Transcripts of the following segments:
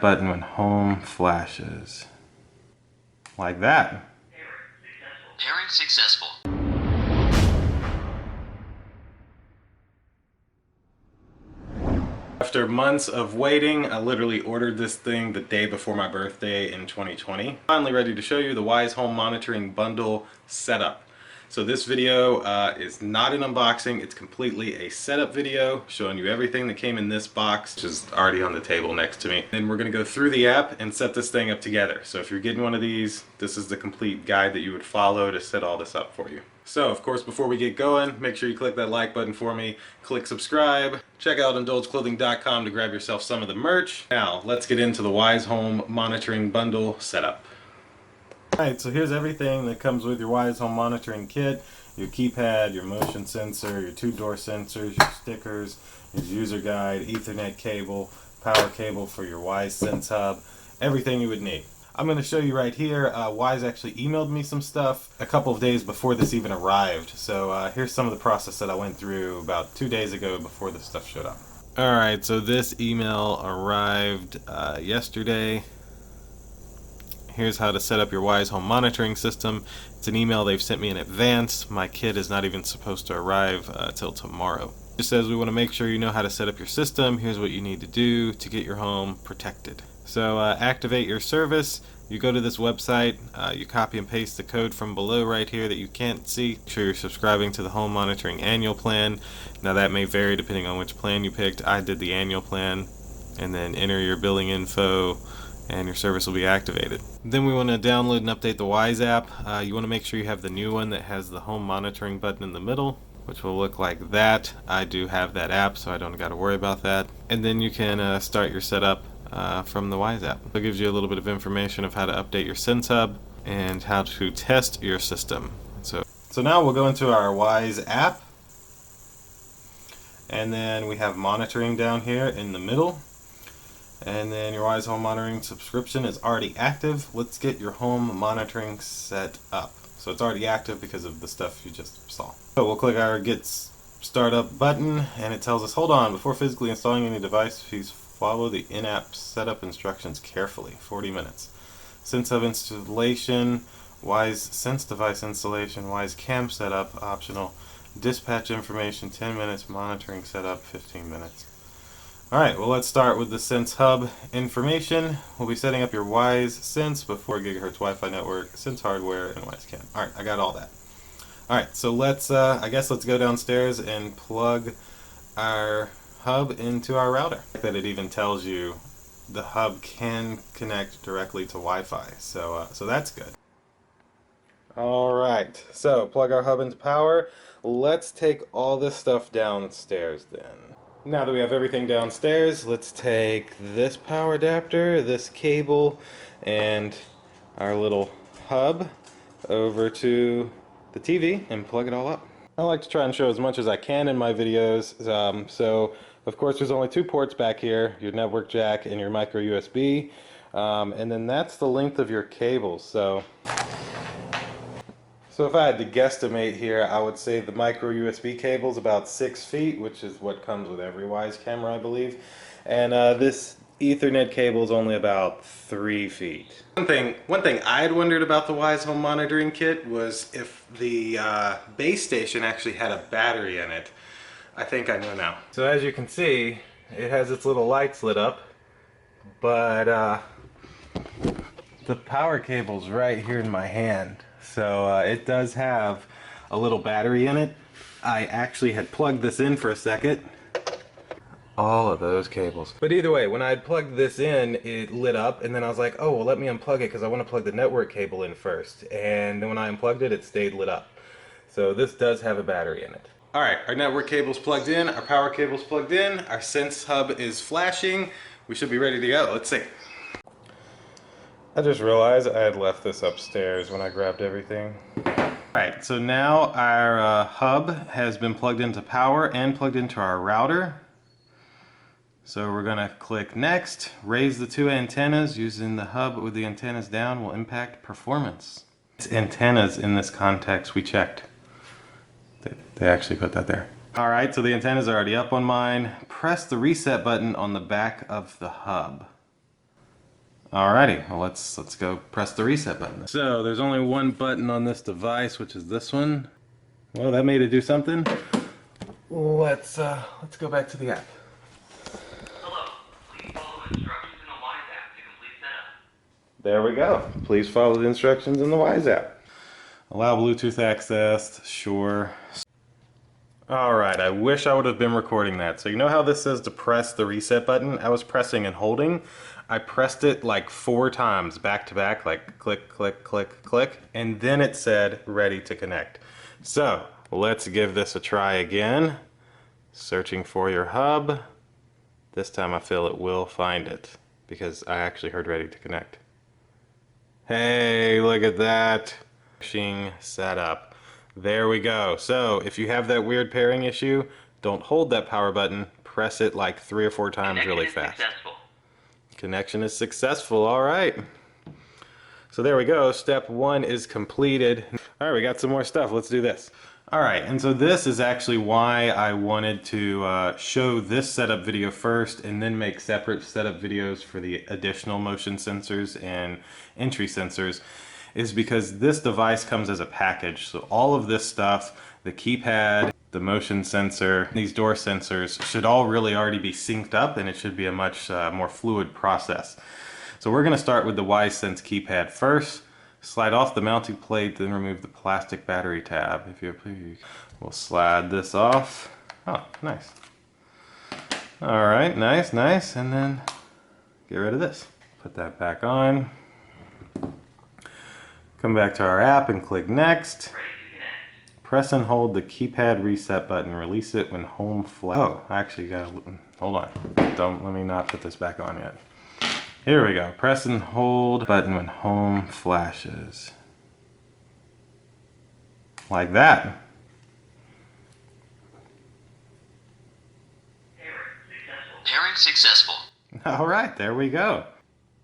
button when home flashes. Like that. Pairing successful. After months of waiting, I literally ordered this thing the day before my birthday in 2020. Finally ready to show you the Wyze Home Monitoring Bundle setup. So this video is not an unboxing, it's completely a setup video showing you everything that came in this box, which is already on the table next to me. Then we're going to go through the app and set this thing up together. So if you're getting one of these, this is the complete guide that you would follow to set all this up for you. So of course, before we get going, make sure you click that like button for me, click subscribe, check out indulgeclothing.com to grab yourself some of the merch. Now let's get into the Wyze Home Monitoring Bundle setup. Alright, so here's everything that comes with your Wyze Home Monitoring Kit. Your keypad, your motion sensor, your 2-door sensors, your stickers, your user guide, Ethernet cable, power cable for your Wyze Sense Hub, everything you would need. I'm going to show you right here. Wyze actually emailed me some stuff a couple of days before this even arrived. So here's some of the process that I went through about 2 days ago before this stuff showed up. Alright, so this email arrived yesterday. Here's how to set up your Wyze Home Monitoring System. It's an email they've sent me in advance. My kit is not even supposed to arrive till tomorrow. It says we want to make sure you know how to set up your system. Here's what you need to do to get your home protected. So activate your service. You go to this website, you copy and paste the code from below right here that you can't see. Make sure you're subscribing to the Home Monitoring Annual Plan. Now that may vary depending on which plan you picked. I did the annual plan. And then enter your billing info and your service will be activated. Then we want to download and update the Wyze app. You want to make sure you have the new one that has the home monitoring button in the middle, which will look like that. I do have that app, so I don't got to worry about that. And then you can start your setup from the Wyze app. It gives you a little bit of information of how to update your Sense Hub and how to test your system. So now we'll go into our Wyze app, and then we have monitoring down here in the middle. And then your Wyze Home Monitoring subscription is already active. Let's get your home monitoring set up. So it's already active because of the stuff you just saw. So we'll click our Get Startup button, and it tells us, hold on, before physically installing any device, please follow the in-app setup instructions carefully. 40 minutes. Sense Hub installation, Wyze Sense device installation, Wyze Cam setup, optional. Dispatch information, 10 minutes. Monitoring setup, 15 minutes. Alright, well let's start with the Sense Hub information. We'll be setting up your Wyze Sense with 4 GHz Wi-Fi network, Sense hardware, and Wyze Cam. Alright, I got all that. Alright, so let's go downstairs and plug our hub into our router. That it even tells you the hub can connect directly to Wi-Fi, so that's good. Alright, so plug our hub into power. Let's take all this stuff downstairs then. Now that we have everything downstairs, let's take this power adapter, this cable, and our little hub over to the TV and plug it all up. I like to try and show as much as I can in my videos. So of course there's only 2 ports back here, your network jack and your micro USB. And then that's the length of your cables. So if I had to guesstimate here, I would say the micro USB cable is about 6 feet, which is what comes with every Wyze camera, I believe. And this Ethernet cable is only about 3 feet. One thing I had wondered about the Wyze Home Monitoring Kit was if the base station actually had a battery in it. I think I know now. So as you can see, it has its little lights lit up, but the power cable's right here in my hand. So it does have a little battery in it. I actually had plugged this in for a second. All of those cables. But either way, when I had plugged this in, it lit up, and then I was like, oh, well, let me unplug it because I want to plug the network cable in first. And then when I unplugged it, it stayed lit up. So this does have a battery in it. Alright, our network cable's plugged in, our power cable's plugged in, our Sense Hub is flashing. We should be ready to go. Let's see. I just realized I had left this upstairs when I grabbed everything. Alright, so now our hub has been plugged into power and plugged into our router. So we're going to click next, raise the 2 antennas. Using the hub with the antennas down will impact performance. It's antennas in this context we checked. They actually put that there. Alright, so the antennas are already up on mine. Press the reset button on the back of the hub. Alrighty, well let's go press the reset button. So there's only one button on this device, which is this one. Well, that made it do something. Let's go back to the app. Hello. Please follow instructions in the Wyze App to complete setup. There we go. Please follow the instructions in the Wyze app. Allow Bluetooth access, sure. Alright, I wish I would have been recording that. So you know how this says to press the reset button? I was pressing and holding. I pressed it like 4 times back to back, like click, click, click, click, and then it said ready to connect. So let's give this a try again. Searching for your hub. This time I feel it will find it because I actually heard ready to connect. Hey, look at that. Machine setup. There we go. So if you have that weird pairing issue, don't hold that power button. Press it like 3 or 4 times really fast. Successful. Connection is successful. All right. So there we go. Step 1 is completed. All right, we got some more stuff. Let's do this. All right, and so this is actually why I wanted to show this setup video first and then make separate setup videos for the additional motion sensors and entry sensors, is because this device comes as a package. So all of this stuff, the keypad, the motion sensor, these door sensors should all really already be synced up, and it should be a much more fluid process. So we're going to start with the Wyze Sense keypad first. Slide off the mounting plate, then remove the plastic battery tab. If you please, we'll slide this off. Oh, nice. All right, nice, nice. And then get rid of this. Put that back on. Come back to our app and click next. Press and hold the keypad reset button. Release it when home flash. Oh, I actually gotta, hold on. Let me not put this back on yet. Here we go. Press and hold button when home flashes. Like that. Pairing successful. All right, there we go.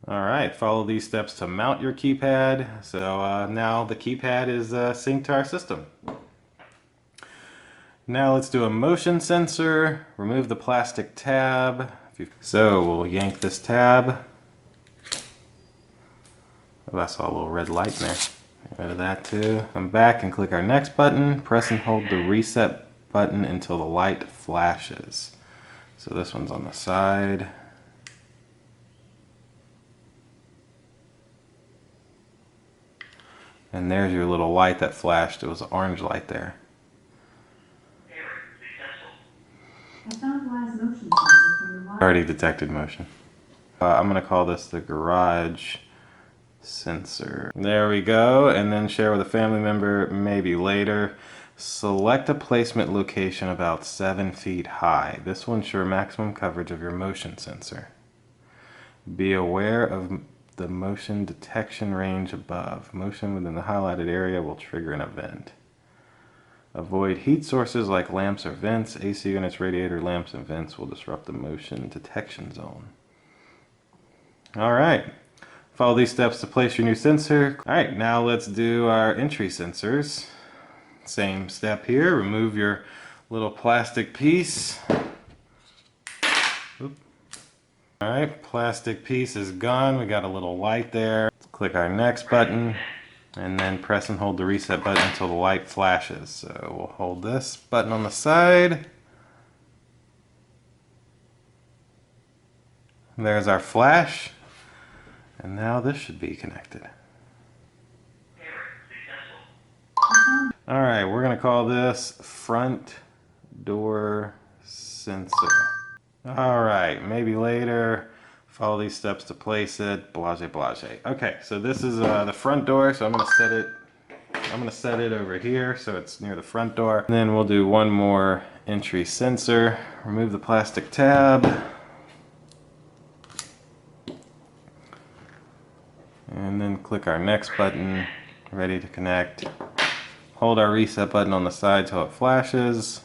All right, follow these steps to mount your keypad. So now the keypad is synced to our system. Now let's do a motion sensor. Remove the plastic tab. So we'll yank this tab. Oh, I saw a little red light in there. Get rid of that too. Come back and click our next button. Press and hold the reset button until the light flashes. So this one's on the side. And there's your little light that flashed. It was an orange light there. I found Wyze motion sensor from the Already detected motion. I'm going to call this the garage sensor. There we go. And then share with a family member maybe later. Select a placement location about 7 feet high. This will ensure maximum coverage of your motion sensor. Be aware of the motion detection range above. Motion within the highlighted area will trigger an event. Avoid heat sources like lamps or vents. AC units, radiator lamps, and vents will disrupt the motion detection zone. Alright. Follow these steps to place your new sensor. Alright, now let's do our entry sensors. Same step here. Remove your little plastic piece. Alright, plastic piece is gone. We got a little light there. Let's click our next button. And then press and hold the reset button until the light flashes. So we'll hold this button on the side. There's our flash. And now this should be connected. Alright, we're going to call this front door sensor. Alright, maybe later. Follow these steps to place it. Blase, blase. Okay, so this is the front door, so I'm going to set it over here so it's near the front door. And then we'll do one more entry sensor. Remove the plastic tab. And then click our next button. Ready to connect. Hold our reset button on the side till it flashes.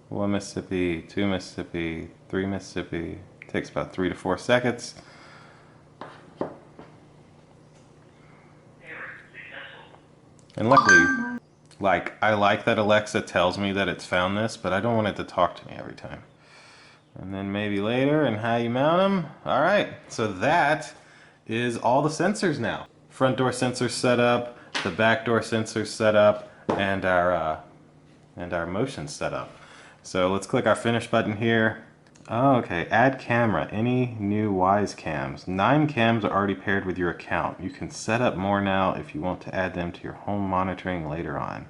1 Mississippi, 2 Mississippi, 3 Mississippi. Takes about 3 to 4 seconds. And luckily, I like that Alexa tells me that it's found this, but I don't want it to talk to me every time. And then maybe later, and how you mount them. All right, so that is all the sensors now. Front door sensor set up, the back door sensor set up, and our motion set up. So let's click our finish button here. Oh, okay, add camera, any new Wyze cams. 9 cams are already paired with your account. You can set up more now if you want to add them to your home monitoring later on.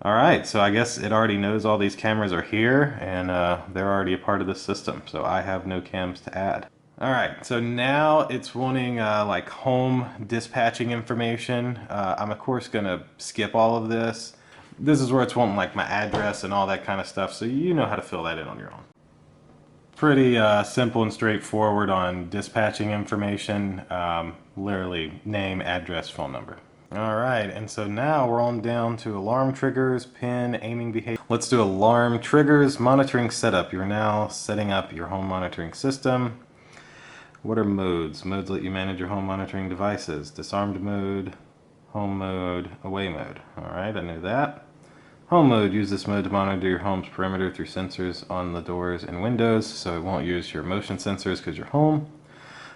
Alright, so I guess it already knows all these cameras are here, and they're already a part of the system, so I have no cams to add. Alright, so now it's wanting like home dispatching information. I'm of course going to skip all of this. This is where it's wanting like my address and all that kind of stuff, so you know how to fill that in on your own. Pretty simple and straightforward on dispatching information. Literally name, address, phone number. Alright, and so now we're on down to alarm triggers, PIN, aiming behavior. Let's do alarm triggers, monitoring setup. You're now setting up your home monitoring system. What are modes? Modes let you manage your home monitoring devices. Disarmed mode, home mode, away mode. Alright, I knew that. Home mode, use this mode to monitor your home's perimeter through sensors on the doors and windows, so it won't use your motion sensors because you're home.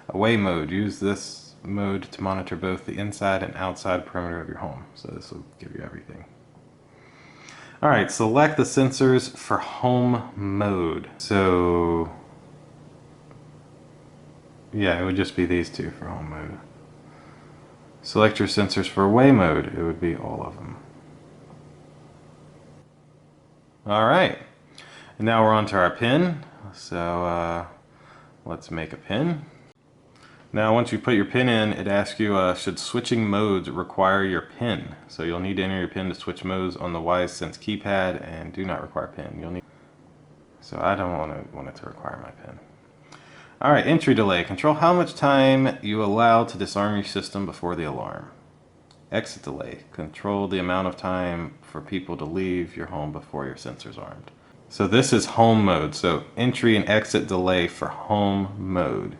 Away mode, use this mode to monitor both the inside and outside perimeter of your home. So this will give you everything. Alright, select the sensors for home mode. So, yeah, it would just be these two for home mode. Select your sensors for away mode. It would be all of them. Alright, and now we're on to our PIN. So let's make a PIN. Now once you put your PIN in, it asks you should switching modes require your PIN. So you'll need to enter your PIN to switch modes on the Wyze Sense keypad and do not require PIN. You'll need. So I don't want it to require my PIN. Alright, entry delay. Control how much time you allow to disarm your system before the alarm. Exit delay. Control the amount of time for people to leave your home before your sensor's armed. So this is home mode. So entry and exit delay for home mode.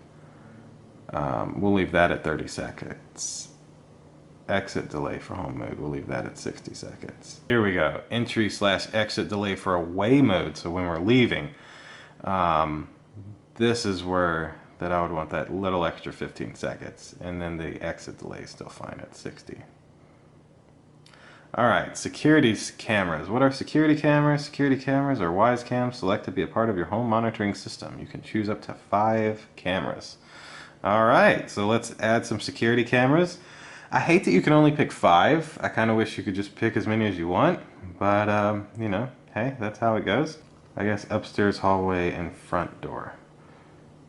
We'll leave that at 30 seconds. Exit delay for home mode, we'll leave that at 60 seconds. Here we go. Entry / exit delay for away mode. So when we're leaving, this is where that I would want that little extra 15 seconds. And then the exit delay is still fine at 60. Alright, security cameras. What are security cameras? Security cameras are Wyze cams. Select to be a part of your home monitoring system. You can choose up to 5 cameras. Alright, so let's add some security cameras. I hate that you can only pick 5. I kind of wish you could just pick as many as you want. But, you know, hey, that's how it goes. I guess upstairs, hallway, and front door.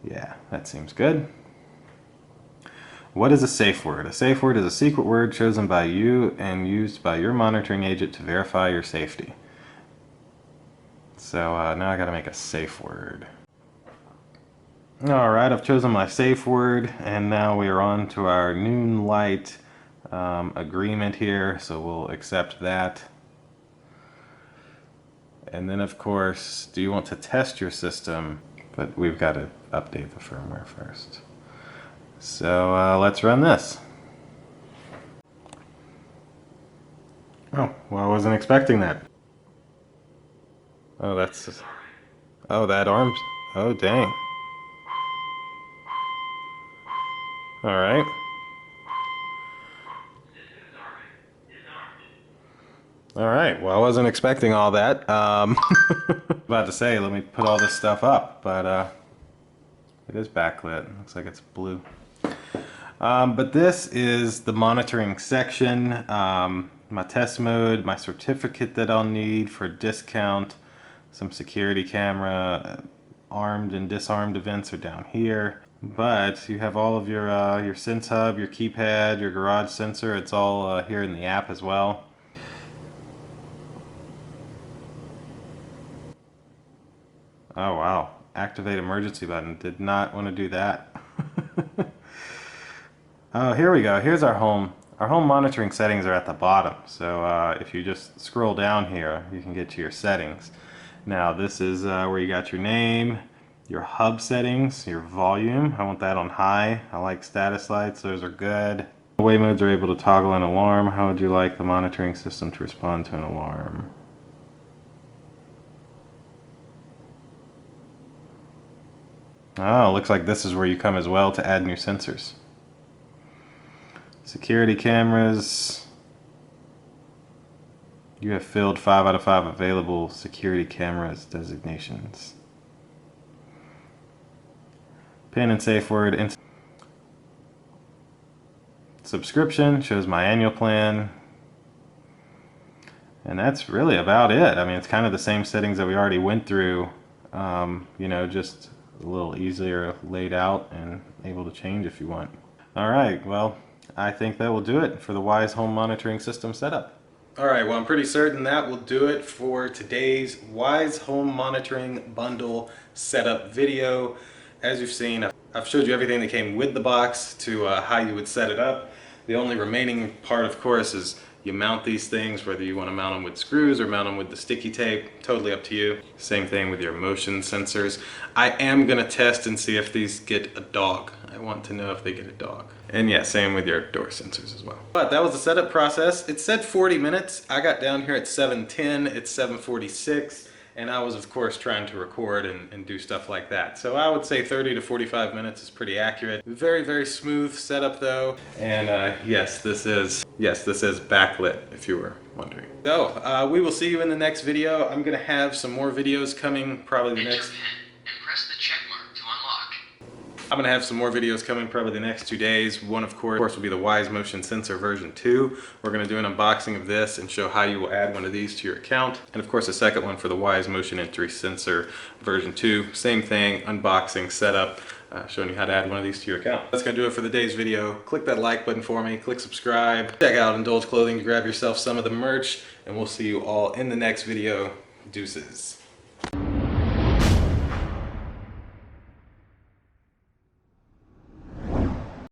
Yeah, that seems good. What is a safe word? A safe word is a secret word chosen by you and used by your monitoring agent to verify your safety. So now I gotta make a safe word. Alright, I've chosen my safe word, and now we are on to our noon light agreement here, so we'll accept that. And then of course, do you want to test your system? But we've got to update the firmware first. So let's run this. Oh, well, I wasn't expecting that. Oh, that's... Oh, that arms... Oh, dang. Alright. Alright, well, I wasn't expecting all that. About to say, let me put all this stuff up, but it is backlit. Looks like it's blue. But this is the monitoring section, my test mode, my certificate that I'll need for discount, some security camera, armed and disarmed events are down here. But you have all of your Sense Hub, your keypad, your garage sensor. It's all here in the app as well. Oh wow, activate emergency button. Did not want to do that. Oh, here we go. Here's our home. Our home monitoring settings are at the bottom. So if you just scroll down here, you can get to your settings. Now this is where you got your name, your hub settings, your volume. I want that on high. I like status lights. Those are good. Away modes are able to toggle an alarm. How would you like the monitoring system to respond to an alarm? Oh, looks like this is where you come as well to add new sensors. Security cameras. You have filled 5 out of 5 available security cameras designations. Pin and safe word. Subscription shows my annual plan. And that's really about it. I mean, it's kind of the same settings that we already went through, you know, just a little easier laid out and able to change if you want. All right, well, I think that will do it for the Wyze Home Monitoring System setup. All right, well, I'm pretty certain that will do it for today's Wyze Home Monitoring Bundle setup video. As you've seen, I've showed you everything that came with the box to how you would set it up. The only remaining part, of course, is you mount these things, whether you want to mount them with screws or mount them with the sticky tape, totally up to you. Same thing with your motion sensors. I am going to test and see if these get a dog. I want to know if they get a dog. And yeah, same with your door sensors as well. But that was the setup process. It said 40 minutes. I got down here at 7:10. It's 7:46. And I was, of course, trying to record and do stuff like that. So I would say 30 to 45 minutes is pretty accurate. Very, very smooth setup, though. And yes, this is backlit, if you were wondering. So we will see you in the next video. I'm going to have some more videos coming, probably the next... And press the check mark to unlock. I'm going to have some more videos coming probably the next 2 days. One, of course, will be the Wyze Motion Sensor version 2. We're going to do an unboxing of this and show how you will add one of these to your account. And of course, a second one for the Wyze Motion Entry Sensor version 2. Same thing, unboxing, setup, showing you how to add one of these to your account. That's going to do it for the day's video. Click that like button for me. Click subscribe. Check out Indulge Clothing to grab yourself some of the merch. And we'll see you all in the next video. Deuces.